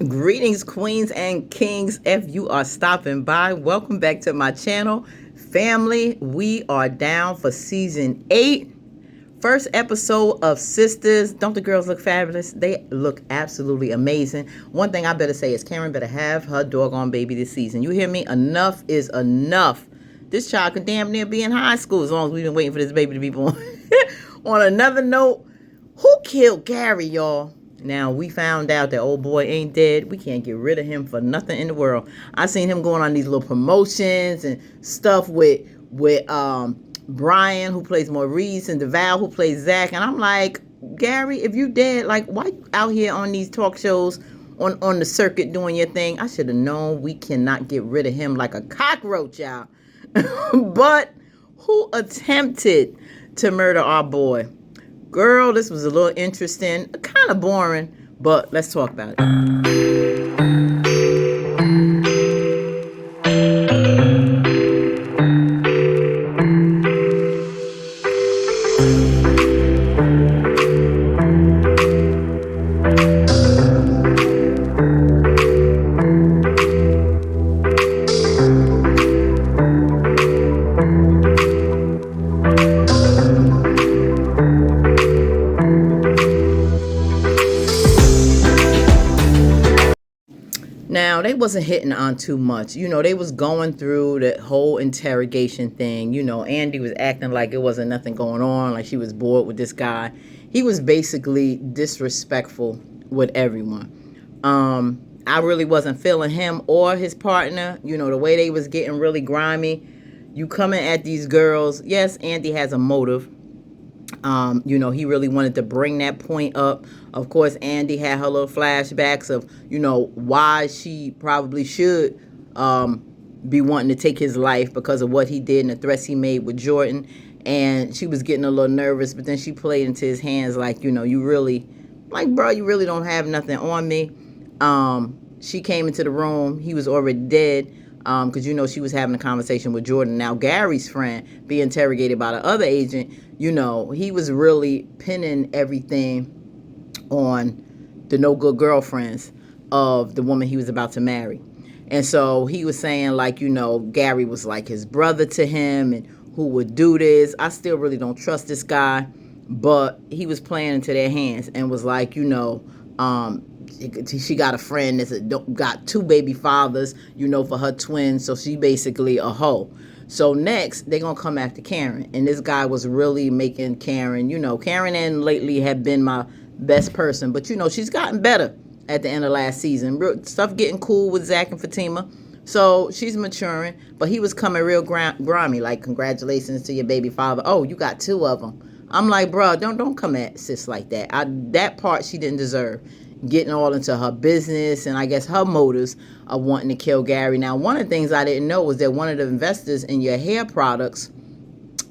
Greetings, queens and kings. If you are stopping by, welcome back to my channel. Family, we are down for season 8. First episode of Sistas. Don't the girls look fabulous? They look absolutely amazing. One thing I better say is Karen better have her doggone baby this season. You hear me? Enough is enough. This child could damn near be in high school as long as we've been waiting for this baby to be born. On another note, who killed Gary, y'all? Now, we found out that old boy ain't dead. We can't get rid of him for nothing in the world. I seen him going on these little promotions and stuff with Brian, who plays Maurice, and DeVal, who plays Zach. And I'm like, Gary, if you dead, like, why you out here on these talk shows on the circuit doing your thing? I should have known we cannot get rid of him like a cockroach, y'all. But who attempted to murder our boy? Girl, this was a little interesting, kind of boring, but let's talk about it. Now, they wasn't hitting on too much. You know, they was going through the whole interrogation thing. You know, Andy was acting like it wasn't nothing going on, like she was bored with this guy. He was basically disrespectful with everyone. I really wasn't feeling him or his partner. You know, the way they was getting really grimy. You coming at these girls. Yes, Andy has a motive. You know, he really wanted to bring that point up. Of course, Andy had her little flashbacks of, you know, why she probably should be wanting to take his life because of what he did and the threats he made with Jordan. And she was getting a little nervous, but then she played into his hands like, you know, you really, like, bro, you really don't have nothing on me. She came into the room. He was already dead. Because, you know, she was having a conversation with Jordan. Now, Gary's friend, being interrogated by the other agent, you know, he was really pinning everything on the no-good girlfriends of the woman he was about to marry. And so he was saying, like, you know, Gary was like his brother to him and who would do this. I still really don't trust this guy. But he was playing into their hands and was like, you know, she got a friend that's got 2 baby fathers, you know, for her twins. So she basically a hoe. So next, they're going to come after Karen. And this guy was really making Karen, you know, Karen and lately had been my best person. But, you know, she's gotten better at the end of last season. Stuff getting cool with Zach and Fatima. So she's maturing. But he was coming real grimy, like, congratulations to your baby father. Oh, you got 2 of them. I'm like, bro, don't come at sis like that. That part she didn't deserve. Getting all into her business and I guess her motives of wanting to kill Gary. Now, one of the things I didn't know was that one of the investors in your hair products,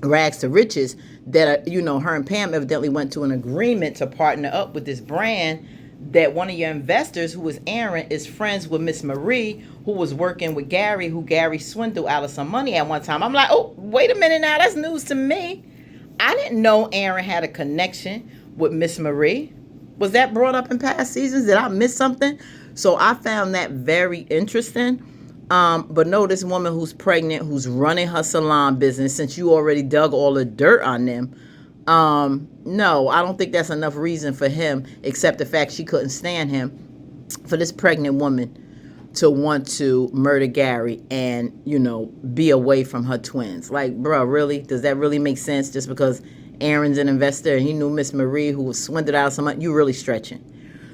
Rags to Riches, that, you know, her and Pam evidently went to an agreement to partner up with this brand, that one of your investors, who was Aaron, is friends with Miss Marie, who was working with Gary, who Gary swindled out of some money at one time. I'm like, oh, wait a minute now, that's news to me. I didn't know Aaron had a connection with Miss Marie. Was that brought up in past seasons? Did I miss something? So I found that very interesting. But no, this woman who's pregnant, who's running her salon business, since you already dug all the dirt on them, no, I don't think that's enough reason for him, except the fact she couldn't stand him, for this pregnant woman to want to murder Gary and, you know, be away from her twins. Like, bro, really? Does that really make sense just because Aaron's an investor and he knew Miss Marie, who was swindled out of some money? You really stretching.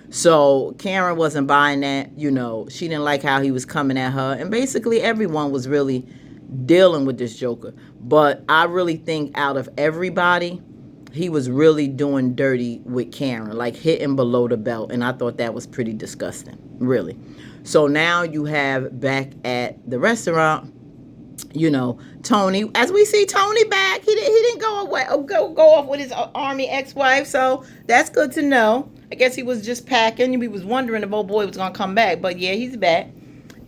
So Karen wasn't buying that. You know, she didn't like how he was coming at her. And basically everyone was really dealing with this Joker. But I really think out of everybody, he was really doing dirty with Karen, like hitting below the belt. And I thought that was pretty disgusting, really. So now you have back at the restaurant, you know, Tony, as we see Tony back, he didn't go away, go off with his army ex-wife. So that's good to know. I guess he was just packing. We was wondering if old boy was going to come back. But yeah, he's back.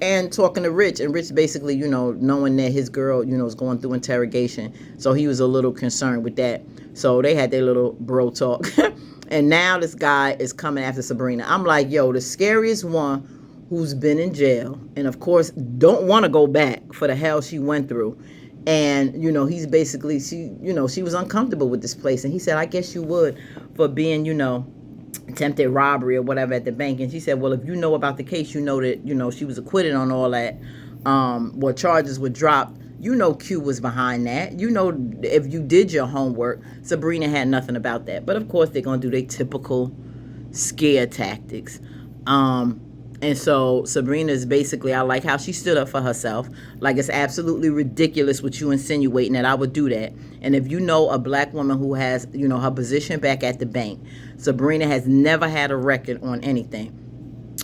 And talking to Rich. And Rich basically, you know, knowing that his girl, you know, is going through interrogation. So he was a little concerned with that. So they had their little bro talk. And now this guy is coming after Sabrina. I'm like, yo, the scariest one who's been in jail and of course don't want to go back for the hell she went through. And he's basically, she was uncomfortable with this place, and he said, I guess you would, for being attempted robbery or whatever at the bank. And she said, well, if you know about the case, you know that she was acquitted on all that, what charges were dropped. Q was behind that. If you did your homework, Sabrina had nothing about that. But of course they're gonna do their typical scare tactics. And so Sabrina is basically, I like how she stood up for herself. Like, it's absolutely ridiculous what you insinuating that I would do that. And if you know a black woman who has, her position back at the bank, Sabrina has never had a record on anything.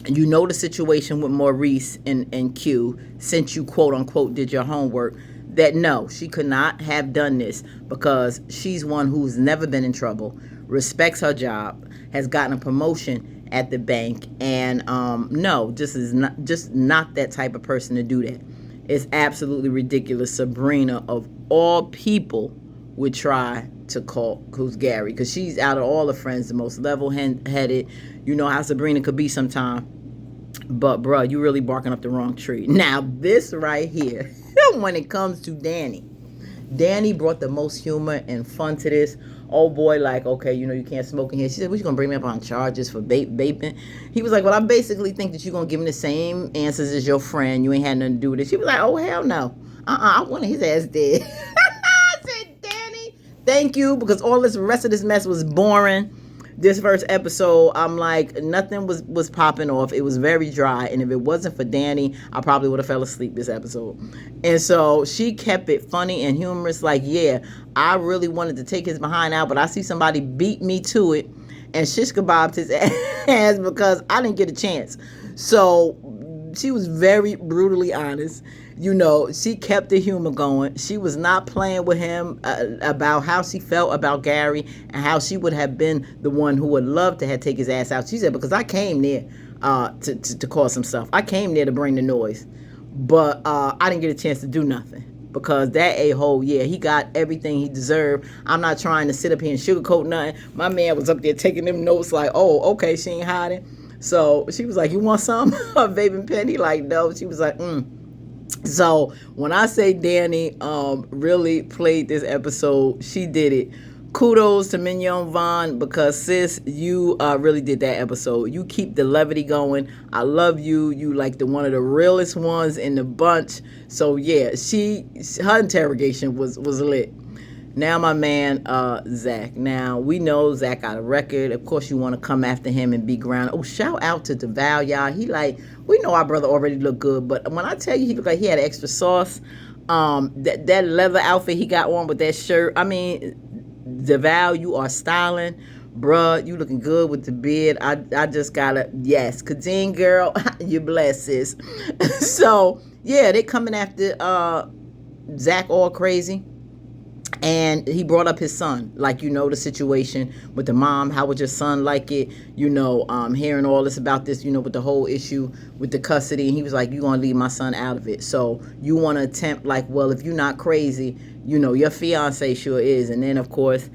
The situation with Maurice and Q, since you quote unquote did your homework, that no, she could not have done this because she's one who's never been in trouble, respects her job, has gotten a promotion at the bank, and no, just not that type of person to do that. It's absolutely ridiculous. Sabrina, of all people, would try to call who's Gary, because she's out of all the friends the most level-headed. You know how Sabrina could be sometime. But bruh, you really barking up the wrong tree. Now this right here, when it comes to Danny brought the most humor and fun to this. Oh boy, like, okay, you can't smoke in here. She said, what, you gonna bring me up on charges for vaping? He was like, well, I basically think that you're gonna give him the same answers as your friend. You ain't had nothing to do with it. She was like, oh hell no. I wanted his ass dead. I said, Danny, thank you, because all this rest of this mess was boring. This first episode, I'm like, nothing was popping off. It was very dry. And if it wasn't for Danny, I probably would have fell asleep this episode. And so she kept it funny and humorous. Like, yeah, I really wanted to take his behind out, but I see somebody beat me to it and shish kebabbed his ass because I didn't get a chance. So she was very brutally honest. She kept the humor going. She was not playing with him about how she felt about Gary and how she would have been the one who would love to have take his ass out. She said, because I came there to cause some stuff. I came there to bring the noise. But I didn't get a chance to do nothing. Because that a-hole, yeah, he got everything he deserved. I'm not trying to sit up here and sugarcoat nothing. My man was up there taking them notes like, oh, okay, she ain't hiding. So she was like, you want some? A vaping pen? He like, no. She was like, So when I say Danny really played this episode, she did it. Kudos to Mignon Vaughn, because sis, you really did that episode. You keep the levity going. I love you. You like one of the realest ones in the bunch. So yeah, her interrogation was lit. Now my man Zach. Now we know Zach got a record. Of course you want to come after him and be grounded. Oh, shout out to DeVal, y'all. He we know our brother already looked good, but when I tell you he looked like he had extra sauce, that leather outfit he got on with that shirt. I mean, DeVal, you are styling. Bruh, you looking good with the beard. I just gotta, yes. Kadeen girl, you blessed, sis. So yeah, they coming after Zach all crazy. And he brought up his son, like, the situation with the mom. How would your son like it? Hearing all this about this, with the whole issue with the custody. And he was like, you going to leave my son out of it. So you want to attempt, like, well, if you're not crazy, your fiance sure is. And then, of course,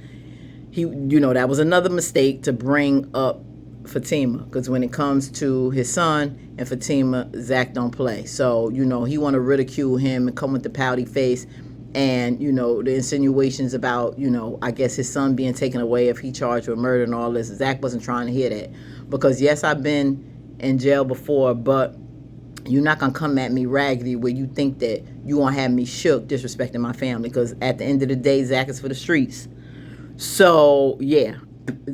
that was another mistake to bring up Fatima. Because when it comes to his son and Fatima, Zach don't play. So, he want to ridicule him and come with the pouty face. And, the insinuations about, I guess his son being taken away if he charged with murder and all this. Zach wasn't trying to hear that. Because, yes, I've been in jail before, but you're not going to come at me raggedy where you think that you going to have me shook disrespecting my family. Because at the end of the day, Zach is for the streets. So, yeah,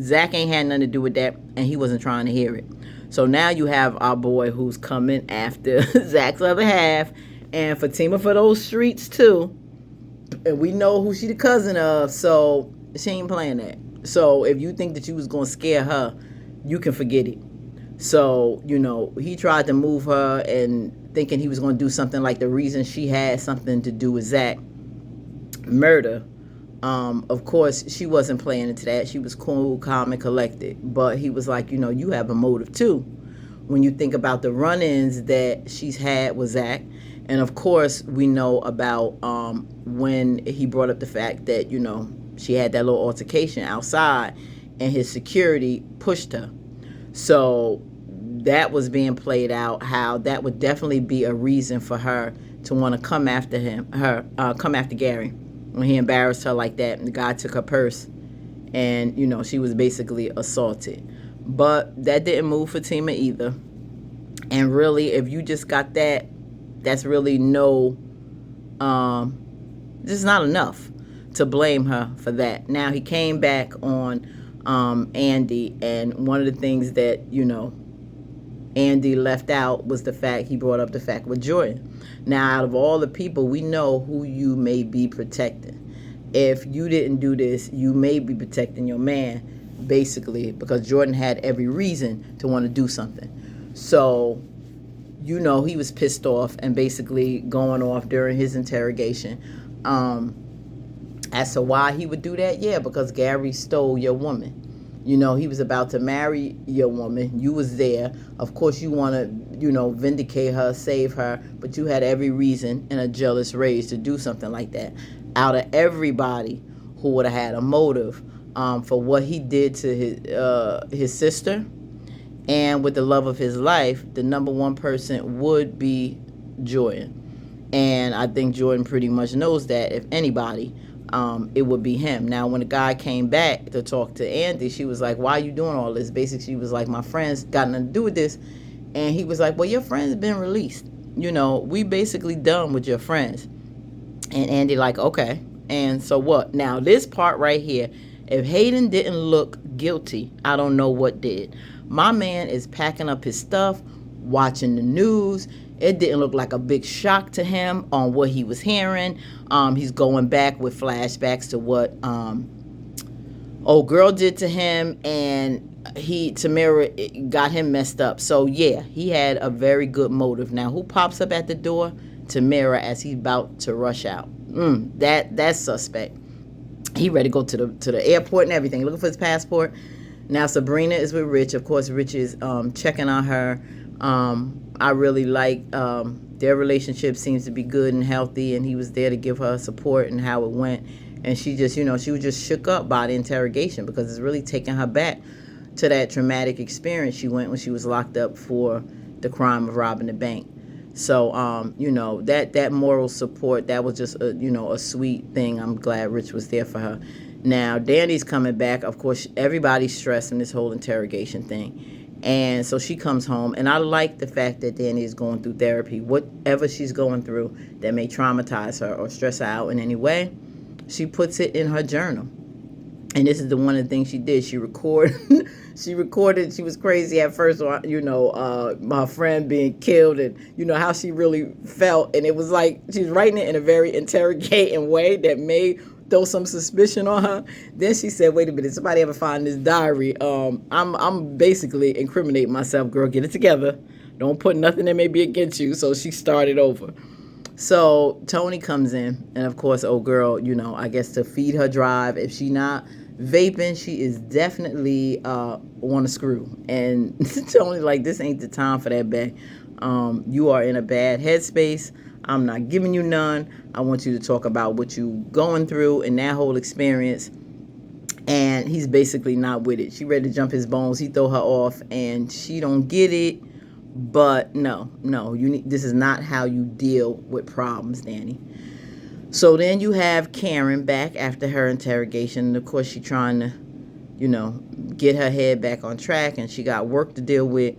Zach ain't had nothing to do with that, and he wasn't trying to hear it. So now you have our boy who's coming after Zach's other half, and Fatima for those streets, too. And we know who she the cousin of, so she ain't playing that. So if you think that you was going to scare her, you can forget it. So, he tried to move her and thinking he was going to do something like the reason she had something to do with Zach murder. Of course, she wasn't playing into that. She was cool, calm, and collected. But he was like, you have a motive too. When you think about the run-ins that she's had with Zach. And of course, we know about when he brought up the fact that, she had that little altercation outside and his security pushed her. So that was being played out, how that would definitely be a reason for her to want to come after come after Gary when he embarrassed her like that and the guy took her purse and, you know, she was basically assaulted. But that didn't move Fatima either. And really, if you just got that, that's really this is not enough to blame her for that. Now, he came back on Andy, and one of the things that, you know, Andy left out was the fact, he brought up the fact with Jordan. Now, out of all the people, we know who you may be protecting. If you didn't do this, you may be protecting your man, basically, because Jordan had every reason to want to do something. So, you know, he was pissed off and basically going off during his interrogation. As to why he would do that, yeah, because Gary stole your woman. You know, he was about to marry your woman. You was there. Of course, you want to, you know, vindicate her, save her, but you had every reason in a jealous rage to do something like that. Out of everybody who would have had a motive for what he did to his sister and with the love of his life, the number one person would be Jordan. And I think Jordan pretty much knows that, if anybody, it would be him. Now, when the guy came back to talk to Andy, she was like, why are you doing all this? Basically, she was like, my friends got nothing to do with this. And he was like, well, your friend's been released. You know, we basically done with your friends. And Andy like, okay. And so what? Now, this part right here, if Hayden didn't look guilty, I don't know what did. My man is packing up his stuff, watching the news. It didn't look like a big shock to him on what he was hearing. He's going back with flashbacks to what old girl did to him, and Tamara got him messed up. So yeah, he had a very good motive. Now, who pops up at the door? Tamara, as he's about to rush out. That's suspect. He ready to go to the airport and everything, looking for his passport. Now Sabrina is with Rich. Of course, Rich is checking on her. I really like their relationship seems to be good and healthy, and he was there to give her support and how it went. And she just, you know, she was just shook up by the interrogation because it's really taking her back to that traumatic experience she went when she was locked up for the crime of robbing the bank. So, you know, that moral support, that was just, a sweet thing. I'm glad Rich was there for her. Now, Danny's coming back. Of course, everybody's stressed in this whole interrogation thing. And so she comes home. And I like the fact that Danny is going through therapy. Whatever she's going through that may traumatize her or stress her out in any way, she puts it in her journal. And this is the one of the things she did. She recorded. She was crazy at first, my friend being killed and, how she really felt. And it was like she was writing it in a very interrogating way that made throw some suspicion on her. Then she said, wait a minute, somebody ever find this diary? I'm basically incriminating myself, girl. Get it together. Don't put nothing that may be against you. So she started over. So Tony comes in, and of course, old girl, I guess to feed her drive. If she not vaping, she is definitely on a screw. And Tony like, this ain't the time for that, babe. You are in a bad headspace. I'm not giving you none. I want you to talk about what you going through and that whole experience. And he's basically not with it. She ready to jump his bones. He throw her off, and she don't get it. But no, this is not how you deal with problems, Danny. So then you have Karen back after her interrogation. And of course, she trying to, get her head back on track, and she got work to deal with.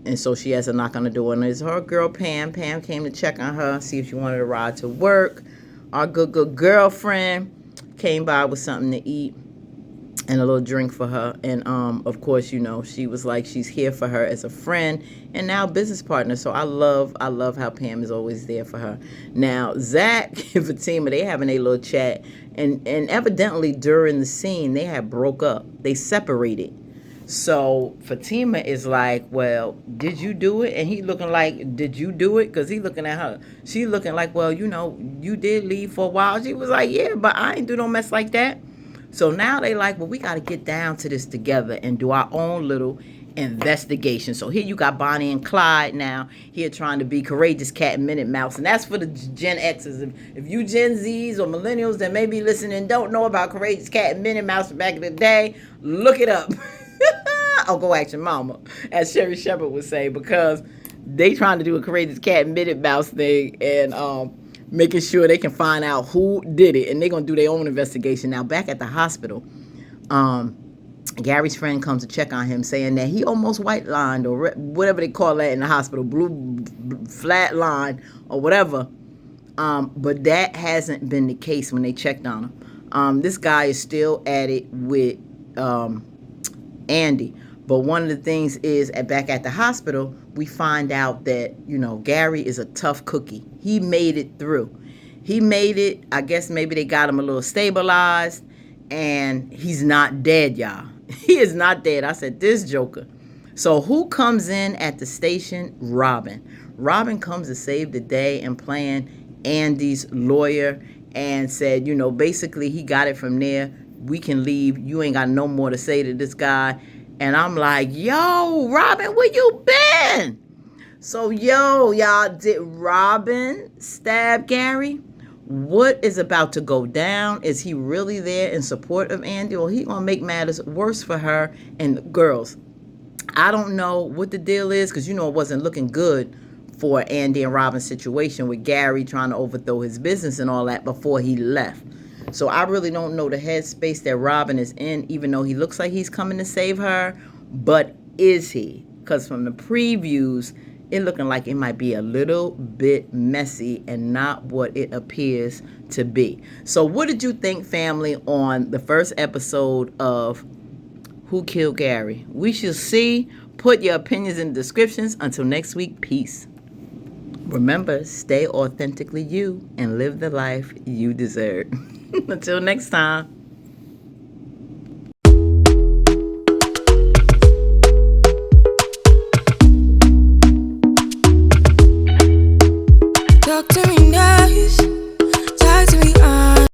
And so she has a knock on the door, and it's her girl Pam. Pam came to check on her, see if she wanted to ride to work. Our good girlfriend came by with something to eat and a little drink for her. And of course, she was like, she's here for her as a friend and now business partner. So I love how Pam is always there for her. Now Zach and Fatima, they having a little chat, and evidently during the scene they had broke up. They separated. So Fatima is like, well, did you do it? And he looking like, did you do it? Because he looking at her. She looking like, well, you did leave for a while. She was like, yeah, but I ain't do no mess like that. So now they like, well, we got to get down to this together and do our own little investigation. So here you got Bonnie and Clyde now here trying to be courageous cat and Minute Mouse. And that's for the Gen X's. If you Gen Zs or millennials that may be listening and don't know about courageous cat and Minute Mouse back in the day, look it up. I'll go ask your mama, as Sherry Shepherd would say, because they trying to do a courageous cat and minute mouse thing and making sure they can find out who did it, and they're going to do their own investigation. Now, back at the hospital, Gary's friend comes to check on him, saying that he almost white lined, or whatever they call that in the hospital, blue flat line or whatever. But that hasn't been the case when they checked on him. This guy is still at it with Andy. But one of the things is, back at the hospital, we find out that, Gary is a tough cookie. He made it through. He made it. I guess maybe they got him a little stabilized, and he's not dead, y'all. He is not dead. I said, this joker. So who comes in at the station? Robin. Robin comes to save the day and playing Andy's lawyer, and said, basically he got it from there. We can leave. You ain't got no more to say to this guy. And I'm like, yo, Robin, where you been? So, y'all, did Robin stab Gary? What is about to go down? Is he really there in support of Andy, or he gonna make matters worse for her and the girls? I don't know what the deal is, because it wasn't looking good for Andy and Robin's situation, with Gary trying to overthrow his business and all that before he left. So I really don't know the headspace that Robin is in, even though he looks like he's coming to save her. But is he? Because from the previews, it looking like it might be a little bit messy and not what it appears to be. So what did you think, family, on the first episode of Who Killed Gary? We shall see. Put your opinions in the descriptions. Until next week, peace. Remember, stay authentically you and live the life you deserve. Until next time. Talk to me now.